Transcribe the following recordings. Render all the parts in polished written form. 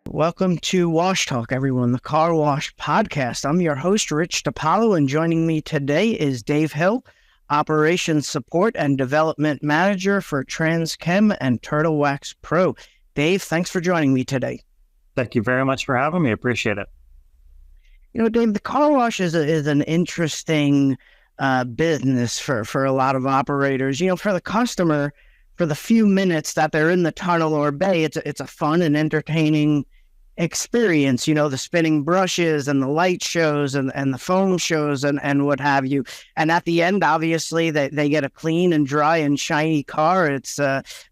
Welcome to Wash Talk, everyone, the Carwash Podcast. I'm your host, Rich DiPaolo, and joining me today is Dave Hill, Operations Support and Development Manager for Transchem and Turtle Wax Pro. Dave, thanks for joining me today. Thank you very much for having me. Appreciate it. You know, Dave, the car wash is an interesting business for a lot of operators. You know, for the customer, for the few minutes that they're in the tunnel or bay, it's a fun and entertaining experience. You know, the spinning brushes and the light shows and the foam shows and what have you. And at the end, obviously, they get a clean and dry and shiny car. It's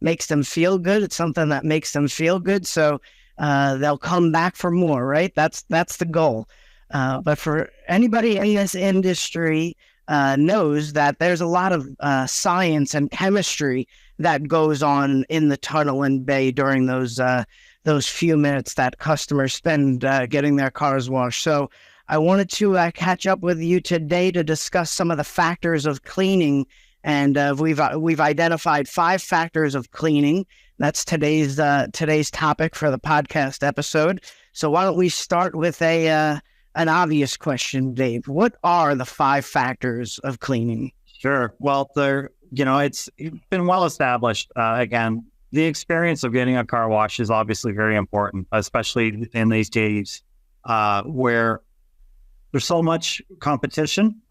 makes them feel good. It's something that makes them feel good. So they'll come back for more, right? That's the goal. But for anybody in this industry knows that there's a lot of science and chemistry that goes on in the tunnel and bay during those few minutes that customers spend getting their cars washed. So I wanted to catch up with you today to discuss some of the factors of cleaning. And we've identified 5 factors of cleaning. That's today's topic for the podcast episode. So why don't we start with an obvious question, Dave? What are the 5 factors of cleaning? Sure. Well, it's been well established. Again, the experience of getting a car wash is obviously very important, especially in these days where there's so much competition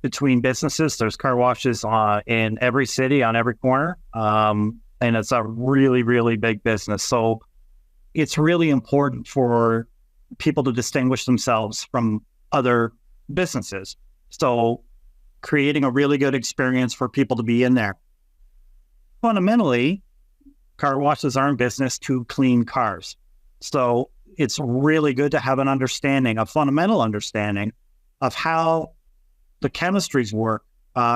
between businesses. There's car washes in every city, on every corner, and it's a really, really big business. So it's really important for people to distinguish themselves from other businesses. So creating a really good experience for people to be in there. Fundamentally, car washes are in business to clean cars. So it's really good to have a fundamental understanding of how the chemistries work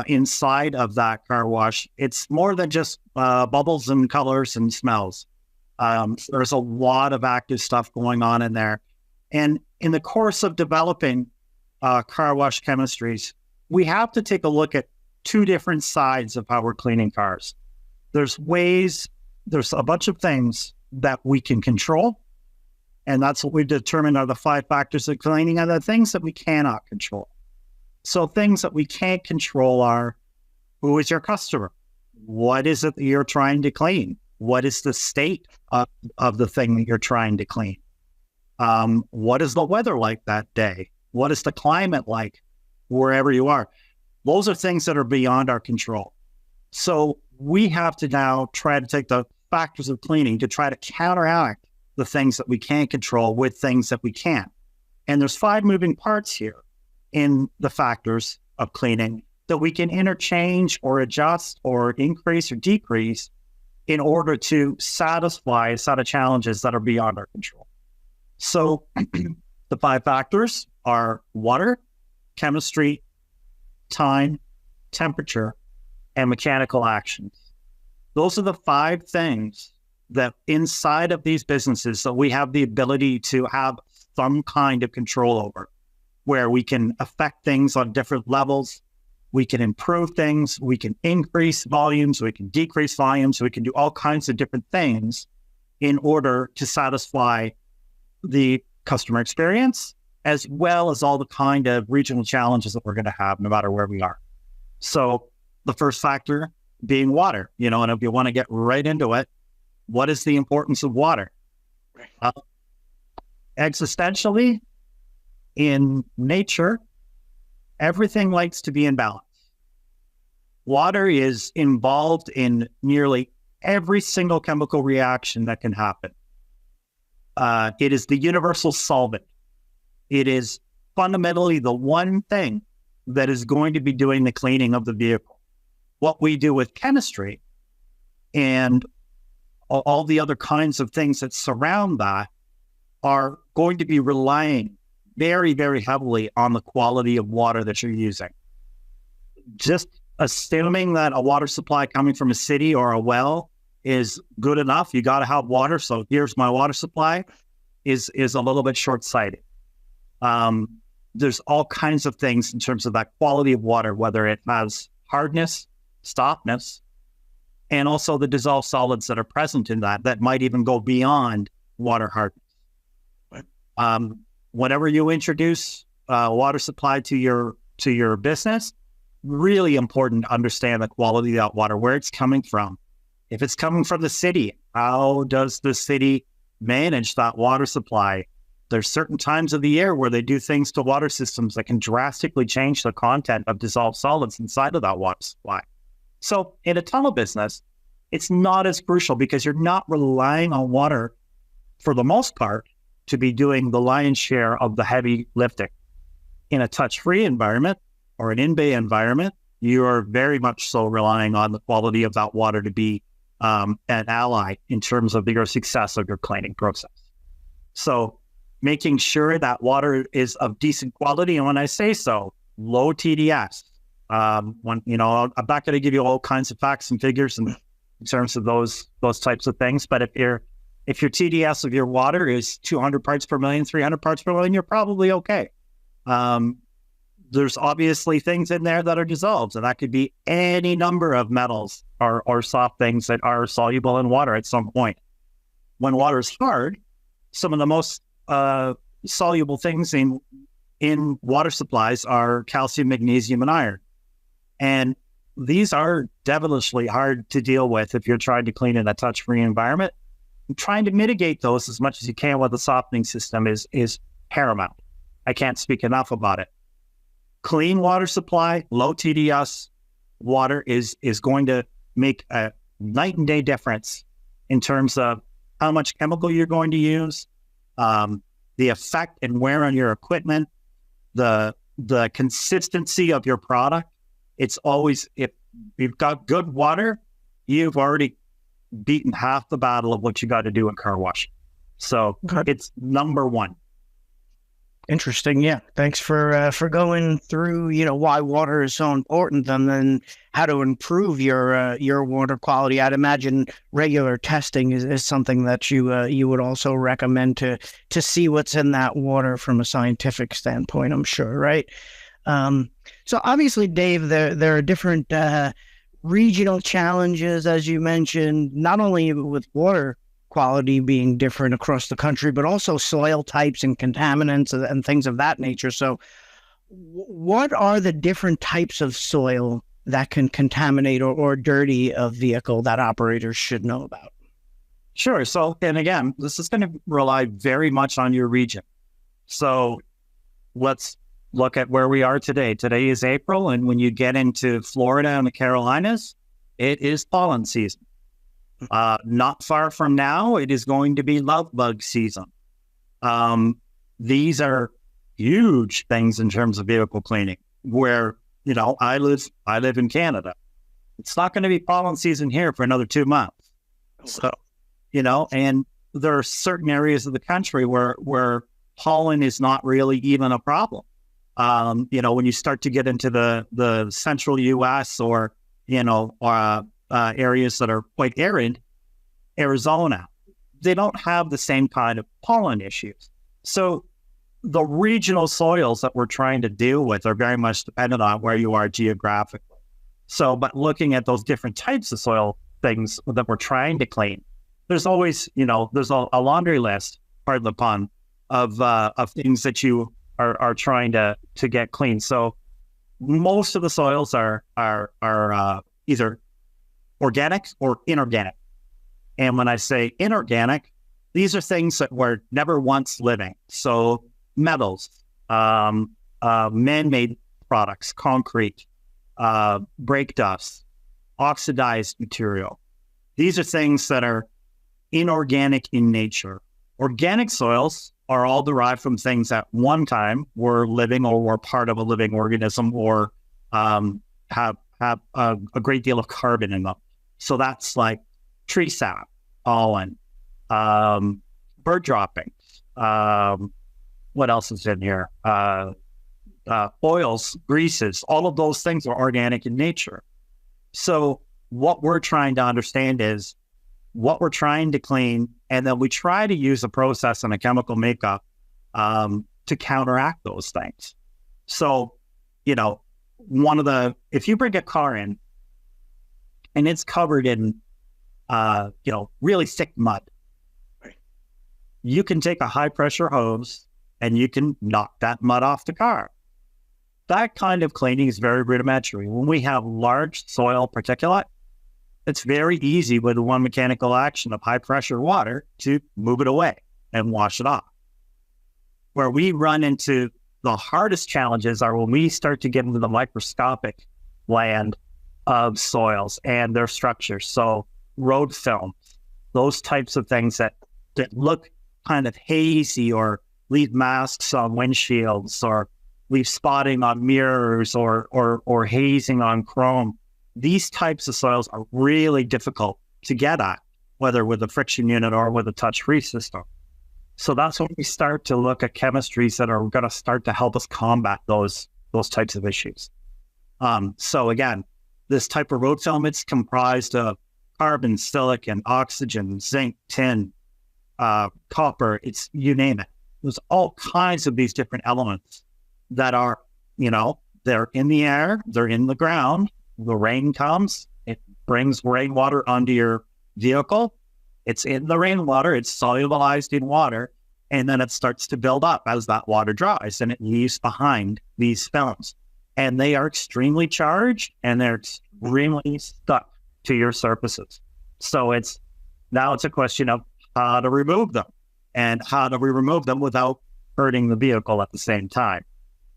inside of that car wash. It's more than just bubbles and colors and smells. There's a lot of active stuff going on in there. And in the course of developing car wash chemistries, we have to take a look at 2 different sides of how we're cleaning cars. There's a bunch of things that we can control, and that's what we've determined are the 5 factors of cleaning, and the things that we cannot control. So things that we can't control are, who is your customer? What is it that you're trying to clean? What is the state of the thing that you're trying to clean? What is the weather like that day? What is the climate like wherever you are? Those are things that are beyond our control. So we have to now try to take the factors of cleaning to try to counteract the things that we can't control with things that we can. And there's 5 moving parts here in the factors of cleaning that we can interchange or adjust or increase or decrease in order to satisfy a set of challenges that are beyond our control. So the 5 factors are water, chemistry, time, temperature, and mechanical actions. Those are the 5 things that inside of these businesses that we have the ability to have some kind of control over, where we can affect things on different levels. We can improve things. We can increase volumes. We can decrease volumes. We can do all kinds of different things in order to satisfy the customer experience, as well as all the kind of regional challenges that we're going to have no matter where we are. So the first factor being water, and if you want to get right into it, what is the importance of water? Existentially, in nature, everything likes to be in balance. Water is involved in nearly every single chemical reaction that can happen. It is the universal solvent. It is fundamentally the one thing that is going to be doing the cleaning of the vehicle. What we do with chemistry and all the other kinds of things that surround that are going to be relying very, very heavily on the quality of water that you're using. Just assuming that a water supply coming from a city or a well is good enough, you got to have water, so here's my water supply, is a little bit short-sighted. There's all kinds of things in terms of that quality of water, whether it has hardness, softness, and also the dissolved solids that are present in that might even go beyond water hardness. Whenever you introduce water supply to your business, really important to understand the quality of that water, where it's coming from. If it's coming from the city, how does the city manage that water supply? There's certain times of the year where they do things to water systems that can drastically change the content of dissolved solids inside of that water supply. So in a tunnel business, it's not as crucial because you're not relying on water for the most part to be doing the lion's share of the heavy lifting. In a touch-free environment or an in-bay environment, you are very much so relying on the quality of that water to be an ally in terms of your success of your cleaning process. So making sure that water is of decent quality, and when I say so, low TDS. I'm not going to give you all kinds of facts and figures in terms of those types of things, but if your TDS of your water is 200 parts per million, 300 parts per million, you're probably okay. There's obviously things in there that are dissolved, and that could be any number of metals or soft things that are soluble in water at some point. When water is hard, some of the most soluble things in water supplies are calcium, magnesium, and iron. And these are devilishly hard to deal with if you're trying to clean in a touch-free environment. And trying to mitigate those as much as you can with a softening system is paramount. I can't speak enough about it. Clean water supply, low TDS water is going to make a night and day difference in terms of how much chemical you're going to use, the effect and wear on your equipment, the consistency of your product. It's always, if you've got good water, you've already beaten half the battle of what you got to do in car wash. So It's number one. Interesting. Yeah. Thanks for going through, why water is so important and then how to improve your water quality. I'd imagine regular testing is something that you would also recommend to see what's in that water from a scientific standpoint, I'm sure. Right. So obviously, Dave, there are different regional challenges, as you mentioned, not only with water quality being different across the country, but also soil types and contaminants and things of that nature. So what are the different types of soil that can contaminate or dirty a vehicle that operators should know about? Sure. So, and again, this is going to rely very much on your region. So let's look at where we are today. Today is April, and when you get into Florida and the Carolinas, it is pollen season. Not far from now, it is going to be love bug season. These are huge things in terms of vehicle cleaning. Where I live in Canada. It's not going to be pollen season here for another 2 months. So, and there are certain areas of the country where pollen is not really even a problem. When you start to get into the central U.S. or areas that are quite arid, Arizona, they don't have the same kind of pollen issues. So the regional soils that we're trying to deal with are very much dependent on where you are geographically. So, but looking at those different types of soil things that we're trying to clean, there's always, there's a laundry list, pardon the pun, of things that you are trying to get clean. So most of the soils are either organic or inorganic. And when I say inorganic, these are things that were never once living. So metals, man-made products, concrete, brake dust, oxidized material. These are things that are inorganic in nature. Organic soils are all derived from things that one time were living or were part of a living organism or have a great deal of carbon in them. So that's like tree sap, pollen, bird droppings. What else is in here? Oils, greases, all of those things are organic in nature. So what we're trying to understand is what we're trying to clean, and then we try to use a process and a chemical makeup to counteract those things. So, if you bring a car in and it's covered in, really thick mud. You can take a high pressure hose and you can knock that mud off the car. That kind of cleaning is very rudimentary. When we have large soil particulate, it's very easy with one mechanical action of high pressure water to move it away and wash it off. Where we run into the hardest challenges are when we start to get into the microscopic land of soils and their structures. So road films, those types of things that look kind of hazy or leave masks on windshields or leave spotting on mirrors or hazing on chrome. These types of soils are really difficult to get at, whether with a friction unit or with a touch-free system. So that's when we start to look at chemistries that are going to start to help us combat those types of issues. So again, this type of road film, it's comprised of carbon, silicon, oxygen, zinc, tin, copper, it's you name it. There's all kinds of these different elements that are, they're in the air, they're in the ground. The rain comes, it brings rainwater onto your vehicle. It's in the rainwater, it's solubilized in water, and then it starts to build up as that water dries, and it leaves behind these films. And they are extremely charged, and they're extremely stuck to your surfaces. So now it's a question of how to remove them, and how do we remove them without hurting the vehicle at the same time.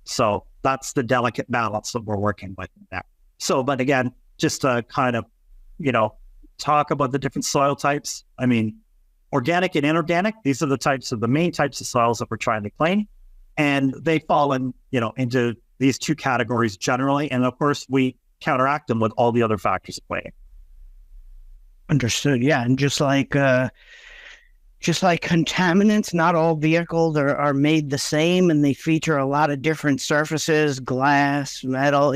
So that's the delicate balance that we're working with there. So, but again, just to kind of, talk about the different soil types. I mean, organic and inorganic, these are the main types of soils that we're trying to clean. And they fall into these two categories generally. And of course, we counteract them with all the other factors at play. Understood. Yeah. And just like contaminants, not all vehicles are made the same, and they feature a lot of different surfaces, glass, metal,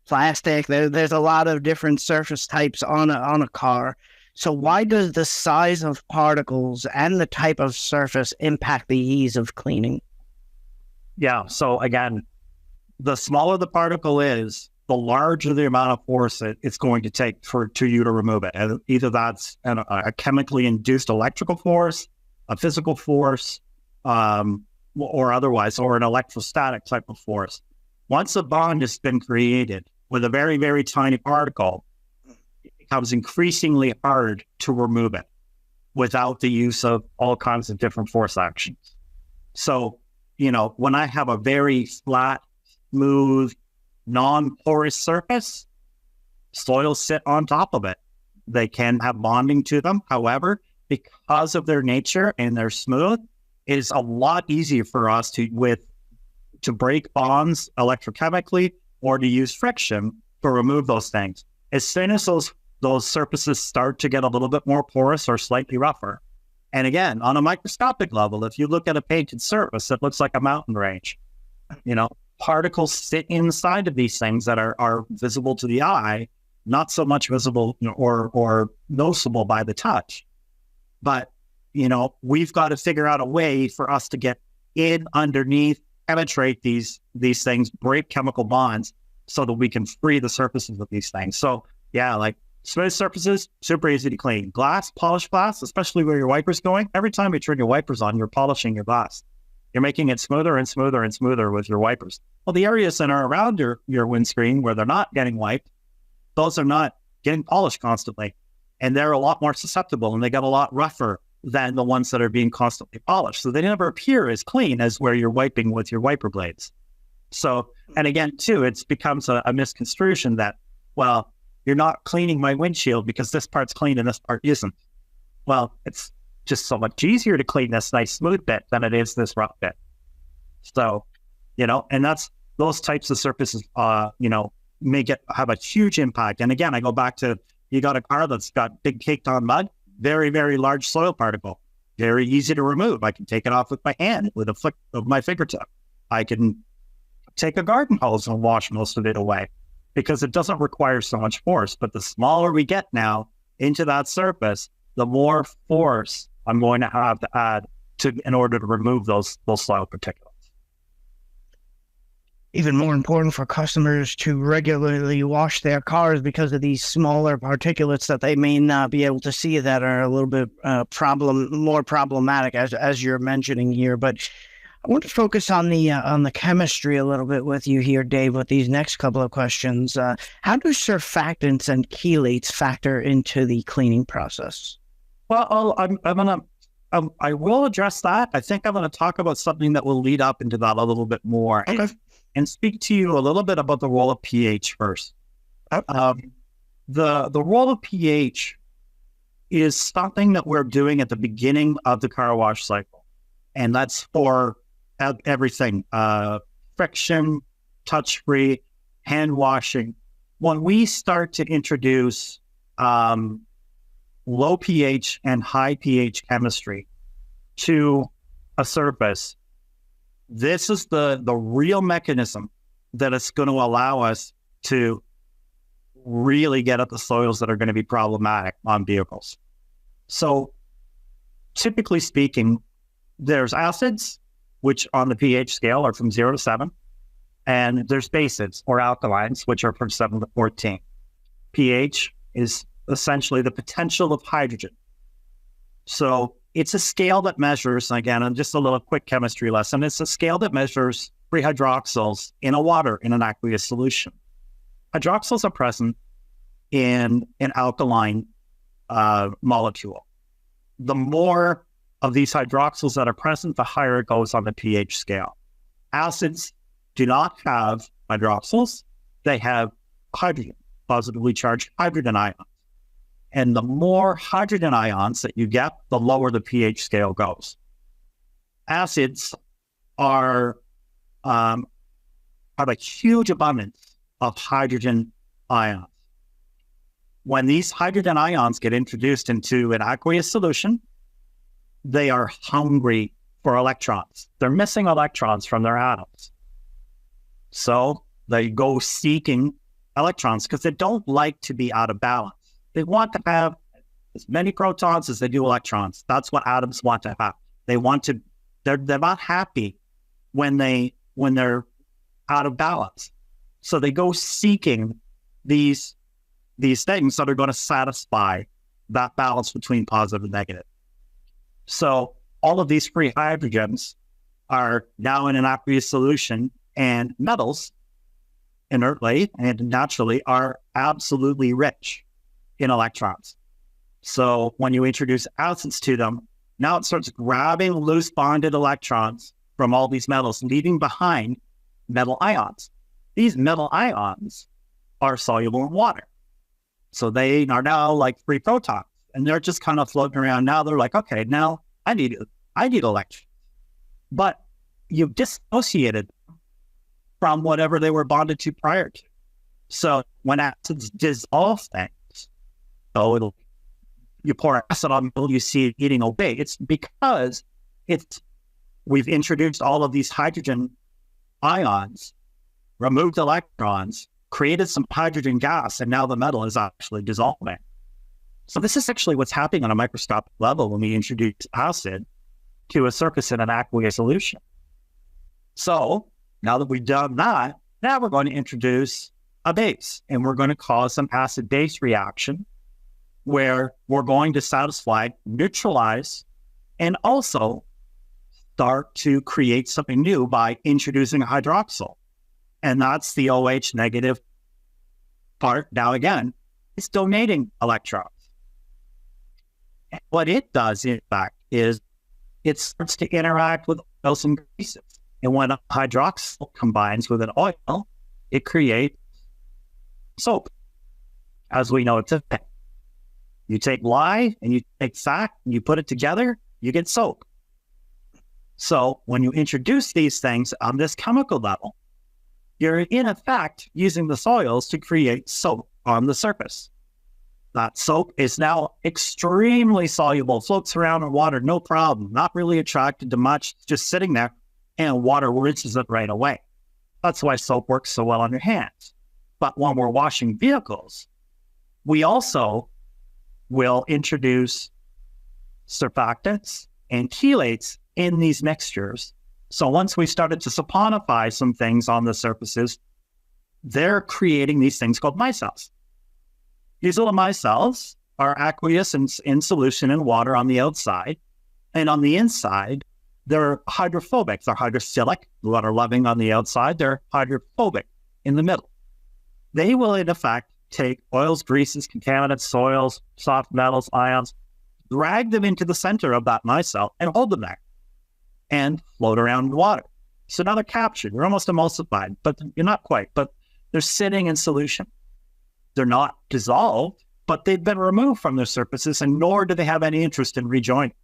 plastic. There's a lot of different surface types on a car. So why does the size of particles and the type of surface impact the ease of cleaning? Yeah. So again, the smaller the particle is, the larger the amount of force it's going to take to you to remove it. And either that's a chemically induced electrical force, a physical force, or otherwise, or an electrostatic type of force. Once a bond has been created with a very, very tiny particle, it becomes increasingly hard to remove it without the use of all kinds of different force actions. So, when I have a very flat, smooth, non-porous surface, soils sit on top of it. They can have bonding to them. However, because of their nature and they're smooth, it is a lot easier for us to break bonds electrochemically or to use friction to remove those things. As soon as those surfaces start to get a little bit more porous or slightly rougher, and again, on a microscopic level, if you look at a painted surface, it looks like a mountain range. Particles sit inside of these things that are visible to the eye, not so much visible or noticeable by the touch. But, we've got to figure out a way for us to get in underneath, penetrate these things, break chemical bonds so that we can free the surfaces of these things. So yeah, like smooth surfaces, super easy to clean. Glass, polished glass, especially where your wiper's going. Every time you turn your wipers on, you're polishing your glass. You're making it smoother and smoother and smoother with your wipers. Well, the areas that are around your windscreen where they're not getting wiped, those are not getting polished constantly. And they're a lot more susceptible, and they get a lot rougher than the ones that are being constantly polished. So they never appear as clean as where you're wiping with your wiper blades. So, and again, too, it becomes a misconstruction that, well, you're not cleaning my windshield because this part's clean and this part isn't. Well, it's just so much easier to clean this nice smooth bit than it is this rough bit. So, and that's those types of surfaces, have a huge impact. And again, I go back to, you got a car that's got big caked on mud, very, very large soil particle, very easy to remove. I can take it off with my hand, with a flick of my fingertip. I can take a garden hose and wash most of it away because it doesn't require so much force. But the smaller we get now into that surface, the more force I'm going to have to add in order to remove those soil particulates. even more important for customers to regularly wash their cars because of these smaller particulates that they may not be able to see that are a little bit more problematic as you're mentioning here. But I want to focus on the chemistry a little bit with you here, Dave, with these next couple of questions. How do surfactants and chelates factor into the cleaning process? Well, I will address that. I think I'm going to talk about something that will lead up into that a little bit more. Okay. And speak to you a little bit about the role of pH first. The role of pH is something that we're doing at the beginning of the car wash cycle. And that's for everything, friction, touch-free, hand washing. When we start to introduce low pH and high pH chemistry to a surface, this is the real mechanism that is going to allow us to really get at the soils that are going to be problematic on vehicles. So typically speaking, there's acids, which on the pH scale are from 0 to 7, and there's bases or alkalines, which are from 7 to 14. pH is essentially the potential of hydrogen. So it's a scale that measures, again, and just a little quick chemistry lesson, it's a scale that measures free hydroxyls in an aqueous solution. Hydroxyls are present in an alkaline molecule. The more of these hydroxyls that are present, the higher it goes on the pH scale. Acids do not have hydroxyls, they have hydrogen, positively charged hydrogen ions. And the more hydrogen ions that you get, the lower the pH scale goes. Acids have a huge abundance of hydrogen ions. When these hydrogen ions get introduced into an aqueous solution, they are hungry for electrons. They're missing electrons from their atoms. So they go seeking electrons because they don't like to be out of balance. They want to have as many protons as they do electrons. That's what atoms want to have. They're not happy when they're out of balance. So they go seeking these things that are going to satisfy that balance between positive and negative. So all of these free hydrogens are now in an aqueous solution, and metals inertly and naturally are absolutely rich in electrons. So when you introduce acids to them, now it starts grabbing loose bonded electrons from all these metals, leaving behind metal ions. These metal ions are soluble in water. So they are now like free protons, and they're just kind of floating around. Now they're like, okay, now I need electrons. But you've dissociated from whatever they were bonded to prior to. So when acids dissolve things, so you pour acid on metal, you see it eating away. It's because we've introduced all of these hydrogen ions, removed electrons, created some hydrogen gas, and now the metal is actually dissolving. So this is actually what's happening on a microscopic level when we introduce acid to a surface in an aqueous solution. So now that we've done that, now we're going to introduce a base, and we're going to cause some acid-base reaction where we're going to satisfy, neutralize, and also start to create something new by introducing a hydroxyl. And that's the OH negative part. Now again, it's donating electrons. And what it does, in fact, is it starts to interact with oils and greases. And when a hydroxyl combines with an oil, it creates soap, as we know it today. You take lye and you take fat and you put it together, you get soap. So when you introduce these things on this chemical level, you're in effect using the soils to create soap on the surface. That soap is now extremely soluble, floats around in water, no problem, not really attracted to much, just sitting there, and water rinses it right away. That's why soap works so well on your hands. But when we're washing vehicles, we also will introduce surfactants and chelates in these mixtures So once we started to saponify some things on the surfaces, they're creating these things called micelles. These little micelles are aqueous in solution in water on the outside. And on the inside, they're hydrophobic. They're hydrophilic, water-loving on the outside. They're hydrophobic in the middle. They will, in effect, take oils, greases, contaminants, soils, soft metals, ions, drag them into the center of that micelle and hold them there and float around in water. So now they're captured. They're almost emulsified, but you're not quite. But they're sitting in solution. They're not dissolved, but they've been removed from their surfaces, and nor do they have any interest in rejoining.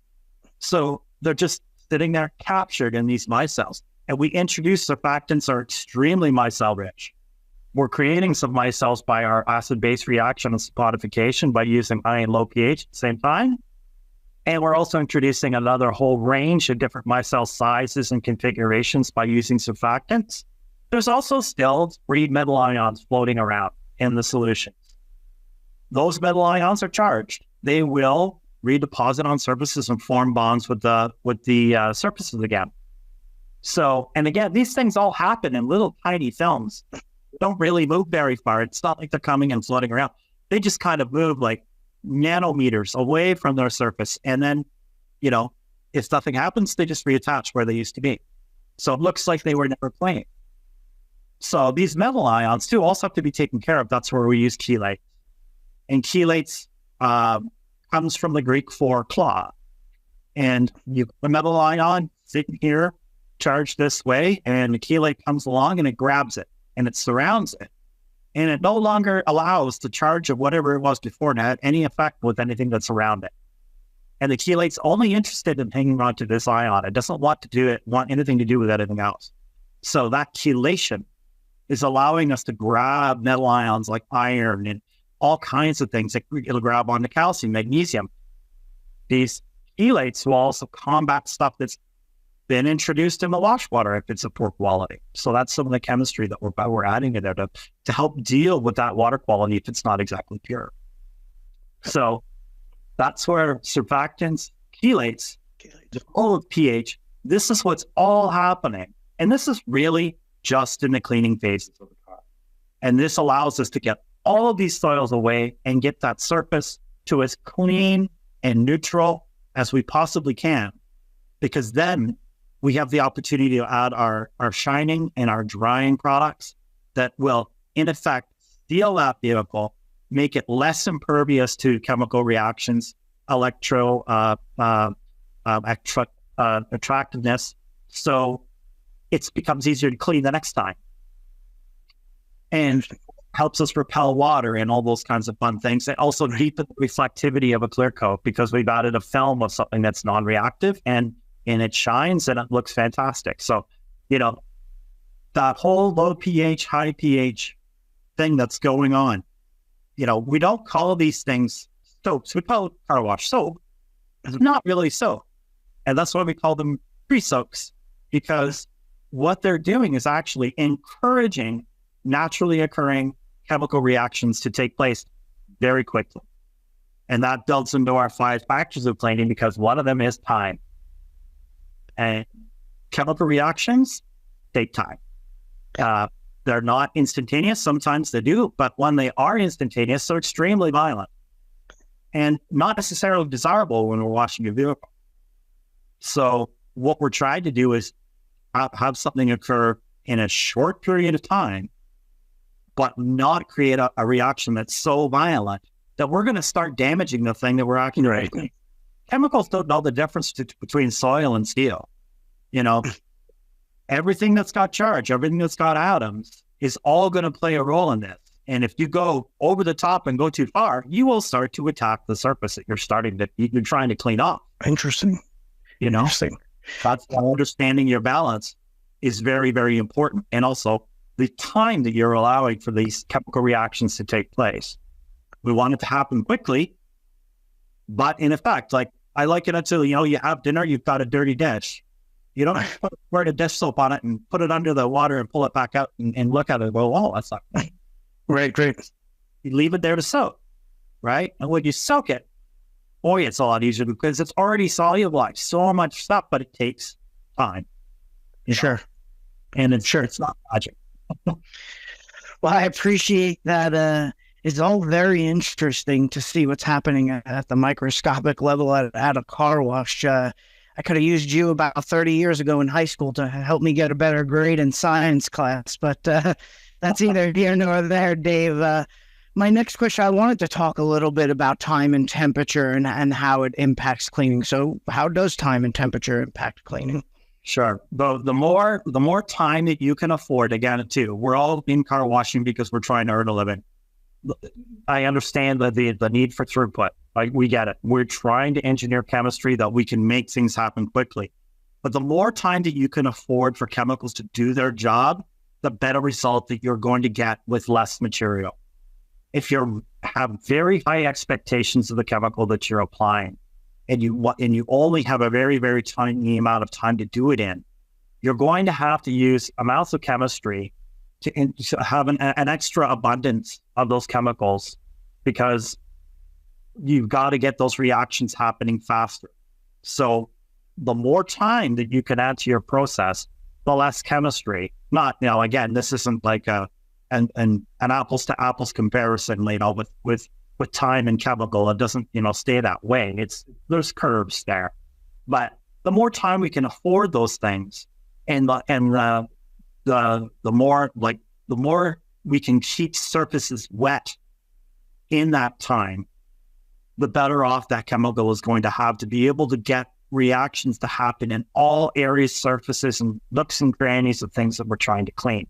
So they're just sitting there captured in these micelles. And we introduce surfactants are extremely micelle rich. We're creating some micelles by our acid-base reaction and saponification by using high and low pH at the same time. And we're also introducing another whole range of different micelle sizes and configurations by using surfactants. There's also still free metal ions floating around in the solutions. Those metal ions are charged. They will redeposit on surfaces and form bonds with the surfaces again. So, and again, these things all happen in little tiny films. They don't really move very far. It's not like they're coming and floating around. They just kind of move like nanometers away from their surface. And then, if nothing happens, they just reattach where they used to be. So it looks like they were never playing. So these metal ions too also have to be taken care of. That's where we use chelates. And chelates comes from the Greek for claw. And you put a metal ion sitting here, charged this way, and the chelate comes along and it grabs it and it surrounds it. And it no longer allows the charge of whatever it was before to have any effect with anything that's around it. And the chelate's only interested in hanging on to this ion. It doesn't want anything to do with anything else. So that chelation is allowing us to grab metal ions like iron and all kinds of things. It'll grab onto calcium, magnesium. These chelates will also combat stuff that's been introduced in the wash water if it's of poor quality. So that's some of the chemistry that we're adding in there to help deal with that water quality if it's not exactly pure. So that's where surfactants, chelates, all of pH, this is what's all happening. And this is really just in the cleaning phases of the car. And this allows us to get all of these soils away and get that surface to as clean and neutral as we possibly can, because then we have the opportunity to add our shining and our drying products that will, in effect, seal that vehicle, make it less impervious to chemical reactions, attractiveness, so it becomes easier to clean the next time. And helps us repel water and all those kinds of fun things. It also deepens the reflectivity of a clear coat because we've added a film of something that's non-reactive and it shines and it looks fantastic. So, that whole low pH, high pH thing that's going on, we don't call these things soaps. We call it car wash soap. It's not really soap. And that's why we call them pre-soaks, because what they're doing is actually encouraging naturally occurring chemical reactions to take place very quickly. And that builds into our 5 factors of cleaning because one of them is time. And chemical reactions take time. They're not instantaneous. Sometimes they do, but when they are instantaneous, they're extremely violent and not necessarily desirable when we're washing a vehicle. So what we're trying to do is have something occur in a short period of time, but not create a reaction that's so violent that we're going to start damaging the thing that we're actually making. Chemicals don't know the difference between soil and steel. Everything that's got charge, everything that's got atoms is all going to play a role in this. And if you go over the top and go too far, you will start to attack the surface that you're trying to clean off. Interesting. Interesting. That's why understanding your balance is very, very important. And also the time that you're allowing for these chemical reactions to take place. We want it to happen quickly, but in effect, like I like it until, you have dinner, you've got a dirty dish. You don't put a dish soap on it and put it under the water and pull it back out and look at it and go, oh, that's not right. Right, great. You leave it there to soak, right? And when you soak it, boy, it's a lot easier because it's already solubilized. So much stuff, but it takes time. Sure. And it's not magic. Well, I appreciate that. It's all very interesting to see what's happening at the microscopic level at a car wash. I could have used you about 30 years ago in high school to help me get a better grade in science class, but that's either here nor there, Dave. My next question, I wanted to talk a little bit about time and temperature and how it impacts cleaning. So how does time and temperature impact cleaning? Sure. The more time that you can afford, again, too, we're all in car washing because we're trying to earn a living. I understand that the need for throughput. Like, we get it. We're trying to engineer chemistry that we can make things happen quickly. But the more time that you can afford for chemicals to do their job, the better result that you're going to get with less material. If you have very high expectations of the chemical that you're applying, and you only have a very, very tiny amount of time to do it in, you're going to have to use amounts of chemistry to have an extra abundance of those chemicals, because you've got to get those reactions happening faster. So the more time that you can add to your process, the less chemistry. Not, again, this isn't like an apples to apples comparison, with time and chemical. It doesn't, stay that way. There's curves there, but the more time we can afford those things, and the more we can keep surfaces wet in that time, the better off that chemical is going to have to be able to get reactions to happen in all areas, surfaces, and nooks and crannies of things that we're trying to clean.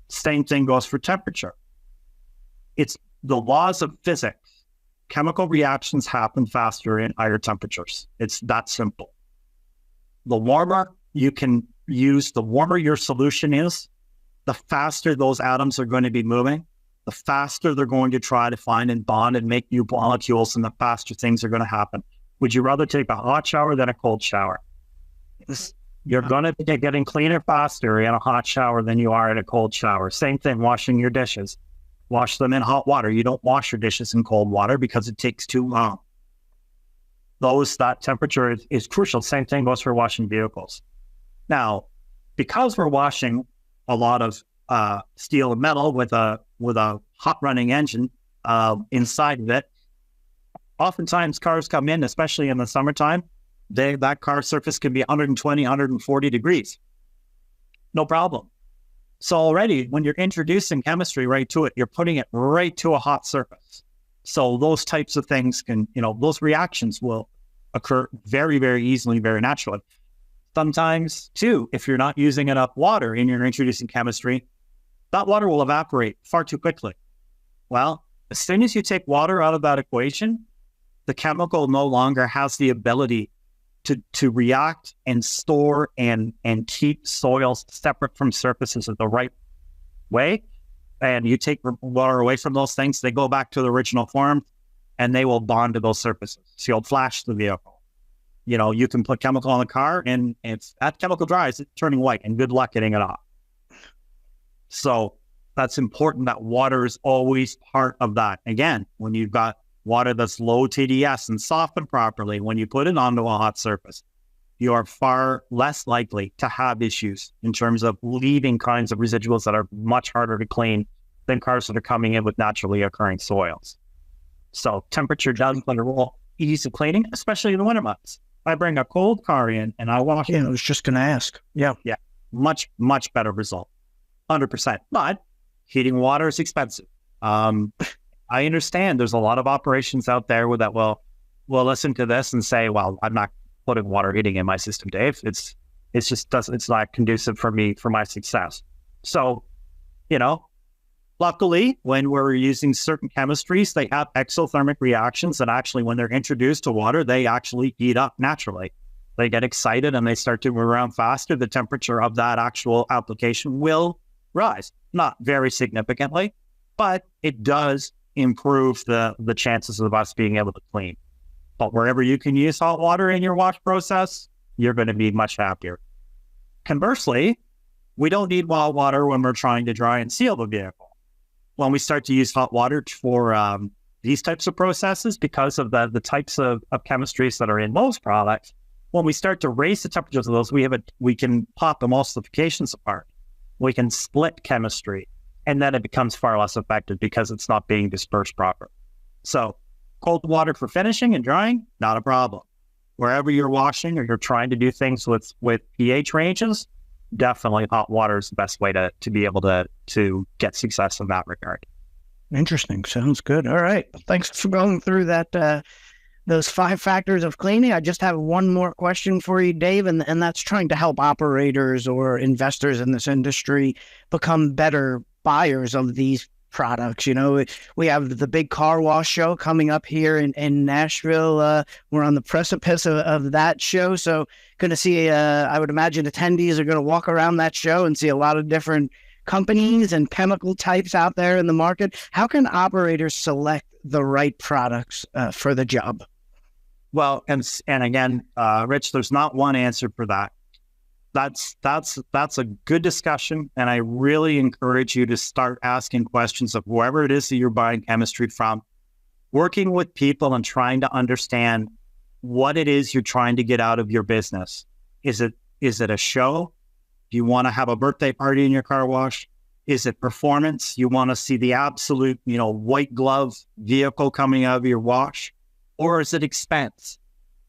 Same thing goes for temperature. It's the laws of physics. Chemical reactions happen faster in higher temperatures. It's that simple. The warmer you can use, the warmer your solution is, the faster those atoms are going to be moving, the faster they're going to try to find and bond and make new molecules, and the faster things are going to happen. Would you rather take a hot shower than a cold shower? You're going to be getting cleaner faster in a hot shower than you are in a cold shower. Same thing, washing your dishes. Wash them in hot water. You don't wash your dishes in cold water because it takes too long. That temperature is crucial. Same thing goes for washing vehicles. Now, because we're washing a lot of steel and metal with a hot running engine inside of it, oftentimes cars come in, especially in the summertime, that car surface can be 120, 140 degrees. No problem. So already when you're introducing chemistry right to it, you're putting it right to a hot surface. So those types of things those reactions will occur very, very easily, very naturally. Sometimes too, if you're not using enough water and you're introducing chemistry, that water will evaporate far too quickly. Well, as soon as you take water out of that equation, the chemical no longer has the ability to react and store and keep soils separate from surfaces in the right way. And you take water away from those things, they go back to the original form, and they will bond to those surfaces. So you'll flash the vehicle. You can put chemical on the car, and if that chemical dries, it's turning white, and good luck getting it off. So that's important, that water is always part of that. Again, when you've got water that's low TDS and softened properly, when you put it onto a hot surface, you are far less likely to have issues in terms of leaving kinds of residuals that are much harder to clean than cars that are coming in with naturally occurring soils. So temperature does play a role. Ease of cleaning, especially in the winter months. I bring a cold car in and I wash it. I was just going to ask. Yeah. Much, much better result. 100%. But heating water is expensive. I understand there's a lot of operations out there that will listen to this and say, well, I'm not putting water heating in my system, Dave. It's not conducive for my success. So, luckily, when we're using certain chemistries, they have exothermic reactions, and actually when they're introduced to water, they actually heat up naturally. They get excited and they start to move around faster. The temperature of that actual application will rise, not very significantly, but it does improve the chances of us being able to clean. But wherever you can use hot water in your wash process, you're going to be much happier. Conversely, we don't need hot water when we're trying to dry and seal the vehicle. When we start to use hot water for these types of processes, because of the types of chemistries that are in most products, when we start to raise the temperatures of those, we can pop emulsifications apart. We can split chemistry, and then it becomes far less effective because it's not being dispersed properly. So cold water for finishing and drying, not a problem. Wherever you're washing or you're trying to do things with pH ranges, definitely hot water is the best way to be able to get success in that regard. Interesting. Sounds good. All right. Thanks for going through that, those 5 factors of cleaning. I just have one more question for you, Dave, and that's trying to help operators or investors in this industry become better buyers of these products. You know, we have the big car wash show coming up here in Nashville. We're on the precipice of that show. So going to see, I would imagine attendees are going to walk around that show and see a lot of different companies and chemical types out there in the market. How can operators select the right products for the job? Well, and again, Rich, there's not one answer for that. That's a good discussion, and I really encourage you to start asking questions of whoever it is that you're buying chemistry from, working with people and trying to understand what it is you're trying to get out of your business. Is it a show? Do you want to have a birthday party in your car wash? Is it performance? You want to see the absolute, white glove vehicle coming out of your wash? Or is it expense?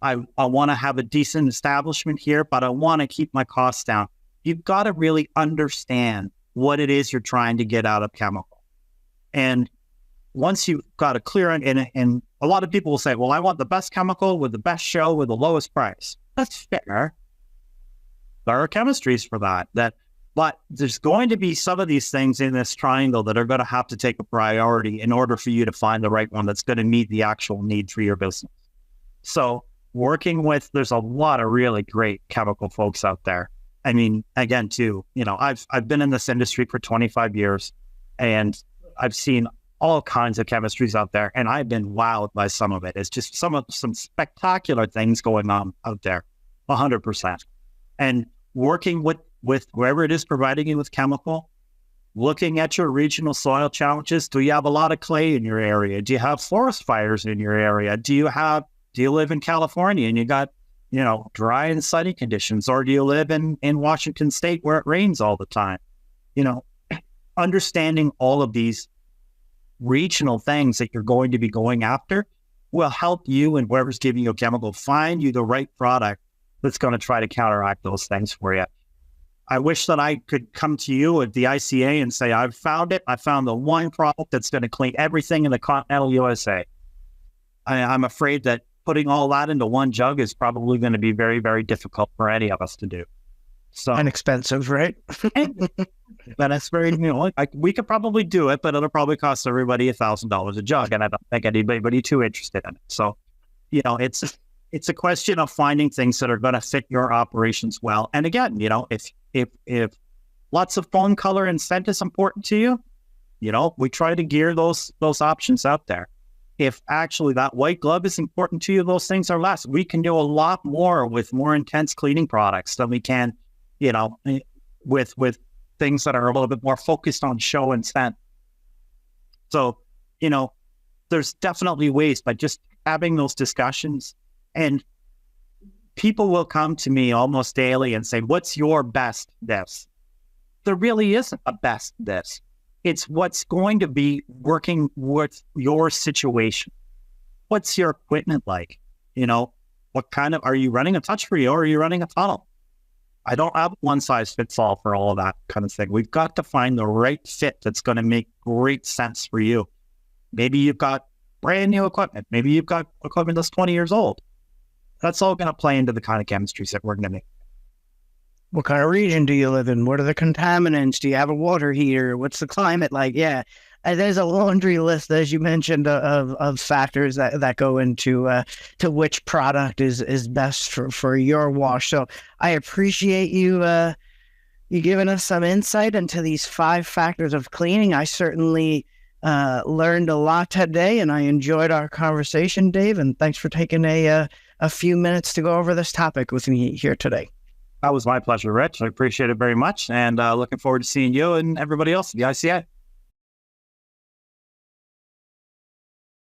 I want to have a decent establishment here, but I want to keep my costs down. You've got to really understand what it is you're trying to get out of chemical. And once you've got a clear, and a lot of people will say, well, I want the best chemical with the best show with the lowest price. That's fair. There are chemistries for that. But there's going to be some of these things in this triangle that are going to have to take a priority in order for you to find the right one that's going to meet the actual need for your business. So there's a lot of really great chemical folks out there. I mean, again, too, I've been in this industry for 25 years, and I've seen all kinds of chemistries out there, and I've been wowed by some of it. It's just some spectacular things going on out there, 100%. And working with whoever it is providing you with chemical, looking at your regional soil challenges. Do you have a lot of clay in your area? Do you have forest fires in your area? Do you live in California and you got, dry and sunny conditions? Or do you live in Washington State where it rains all the time? Understanding all of these regional things that you're going to be going after will help you and whoever's giving you a chemical find you the right product that's going to try to counteract those things for you. I wish that I could come to you at the ICA and say, I've found it. I found the one product that's going to clean everything in the continental USA. I'm afraid that putting all that into one jug is probably going to be very, very difficult for any of us to do. So, and expensive, right? But it's very, we could probably do it, but it'll probably cost everybody $1,000 a jug, and I don't think anybody too interested in it. So, it's a question of finding things that are going to fit your operations well. And again, if lots of foam color and scent is important to you, we try to gear those options out there. If actually that white glove is important to you, those things are less. We can do a lot more with more intense cleaning products than we can, with things that are a little bit more focused on show and scent. So, there's definitely ways, but just having those discussions, and people will come to me almost daily and say, what's your best this? There really isn't a best this. It's what's going to be working with your situation. What's your equipment like? What kind of, are you running a touch-free or are you running a tunnel? I don't have one size fits all for all of that kind of thing. We've got to find the right fit that's going to make great sense for you. Maybe you've got brand new equipment. Maybe you've got equipment that's 20 years old. That's all going to play into the kind of chemistries that we're going to make. What kind of region do you live in? What are the contaminants? Do you have a water heater? What's the climate like? Yeah, there's a laundry list, as you mentioned, of factors that go into to which product is best for your wash. So I appreciate you giving us some insight into these 5 factors of cleaning. I certainly learned a lot today, and I enjoyed our conversation, Dave. And thanks for taking a few minutes to go over this topic with me here today. That was my pleasure, Rich. I appreciate it very much, and looking forward to seeing you and everybody else at the ICA.